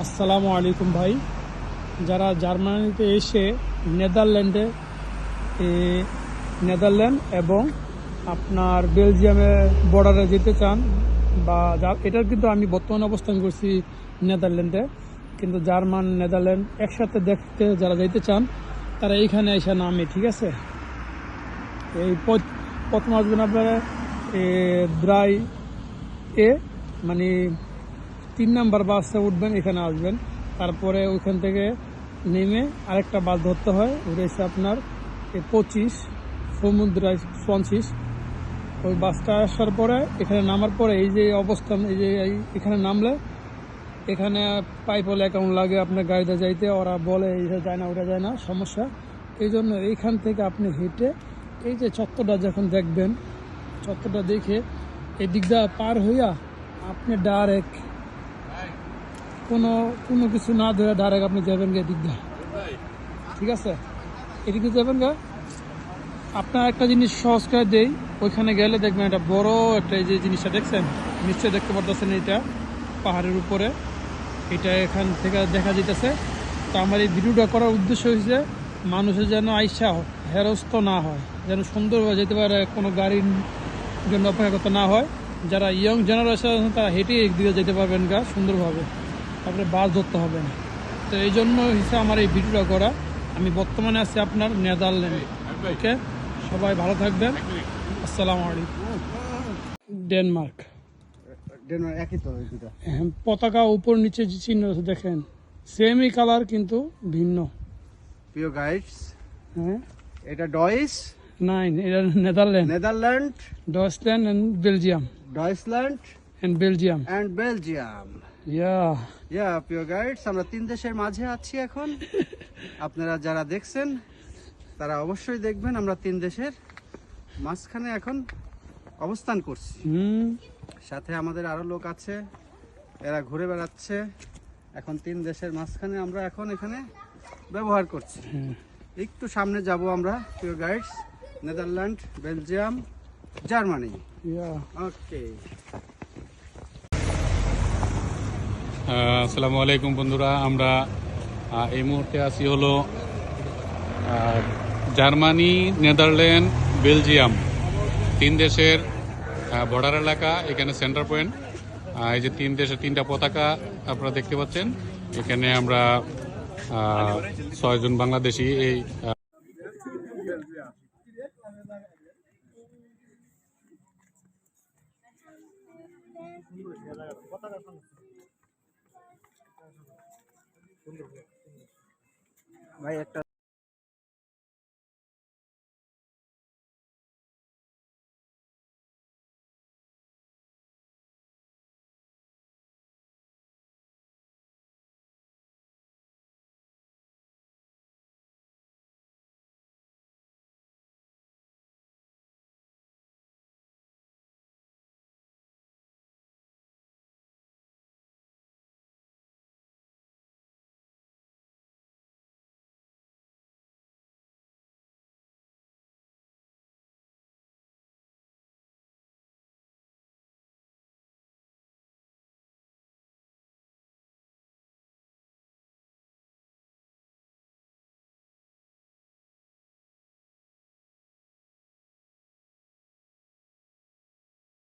আসসালামু আলাইকুম ভাই। যারা জার্মানিতে এসে নেদারল্যান্ডে নেদারল্যান্ড এবং আপনার বেলজিয়ামে বর্ডারে যেতে চান বা এটার কিন্তু আমি বর্তমানে অবস্থান করছি নেদারল্যান্ডে, কিন্তু জার্মান নেদারল্যান্ড একসাথে দেখতে যারা যাইতে চান তারা এইখানে এসে নামে, ঠিক আছে। এই প্রথম আসবেন আপনারা দ্রাই এ, মানে 3 নাম্বার বাসে উঠবেন, এখানে আসবেন। তারপরে ওইখান থেকে নেমে আরেকটা বাস ধরতে হয়, ওটা এসে আপনার 25 সমুদ্রায় 20। ওই বাসটা আসার পরে এখানে নামার পরে এই যে অবস্থান, এই যে এখানে নামলে এখানে পাইপল অ্যাকাউন্ট লাগে আপনার গাড়িতে যাইতে। ওরা বলে এটা যায় না, ওটা যায় না, সমস্যা। এই জন্য এইখান থেকে আপনি হেঁটে এই যে চত্বরটা যখন দেখবেন, চত্বরটা দেখে এই দিকটা পার হইয়া আপনি ডাইরেক্ট কোনো কিছু না ধরে ডাইরেক্ট আপনি যাবেন গিয়ে দিকটা, ঠিক আছে। এদিকে যাবেন গা। আপনার একটা জিনিস সহজ করে দেই, ওইখানে গেলে দেখবেন একটা বড় একটা, এই যে জিনিসটা দেখছেন, নিশ্চয় দেখতে পারতেছেন, এটা পাহাড়ের উপরে, এটা এখান থেকে দেখা যেতেছে। তো আমার এই ভিডিওটা করার উদ্দেশ্য হয়েছে মানুষের যেন আইসা হেরস্ত না হয়, যেন সুন্দরভাবে যেতে পারে, কোনো গাড়ির জন্য অপেক্ষা করতে না হয়। যারা ইয়ং জেনারেশন তারা হেঁটে একদিকে যেতে পারবেন গা সুন্দরভাবে, তারপরে বাস ধরতে হবে না। তো এই জন্য হিসেবে আমার এই ভিডিওটা করা। আমি বর্তমানে আছি আপনার নেদারল্যান্ডে। ওকে, সবাই ভালো থাকবেন। আসসালামু আলাইকুম। ডেনমার্ক। একই তো এই দুটা। হ্যাঁ, পতাকা উপর নিচে যে চিহ্ন আছে দেখেন, সেমই কালার কিন্তু ভিন্ন। প্রিয় গাইডস, হ্যাঁ, এটা ডয়েস, নাইন, এটা Netherland, Netherland, Deutschland and Belgium, Deutschland and Belgium. And Belgium. Yeah প্রিয় গাইডস, আমরা 3 দেশের মাঝে আছি এখন। আপনারা যারা দেখছেন তারা অবশ্যই দেখবেন আমরা 3 দেশের মাঝখানে এখন অবস্থান করছি। সাথে আমাদের আরো লোক আছে, এরা ঘুরে বেড়াচ্ছে। এখন 3 দেশের মাঝখানে আমরা এখন এখানে ব্যবহার করছি। একটু সামনে যাব আমরা, প্রিয় গাইডস, নেদারল্যান্ড, বেলজিয়াম, জার্মানি। ওকে। আসসালামু আলাইকুম বন্ধুরা, আমরা এই মুহূর্তে আছি হলো জার্মানি, নেদারল্যান্ড, বেলজিয়াম 3 দেশের বর্ডার এলাকা। এখানে সেন্টার পয়েন্ট, এই যে 3 দেশের 3টা পতাকা আপনারা দেখতে পাচ্ছেন। এখানে আমরা 6 জন বাংলাদেশি এই ভাই একটা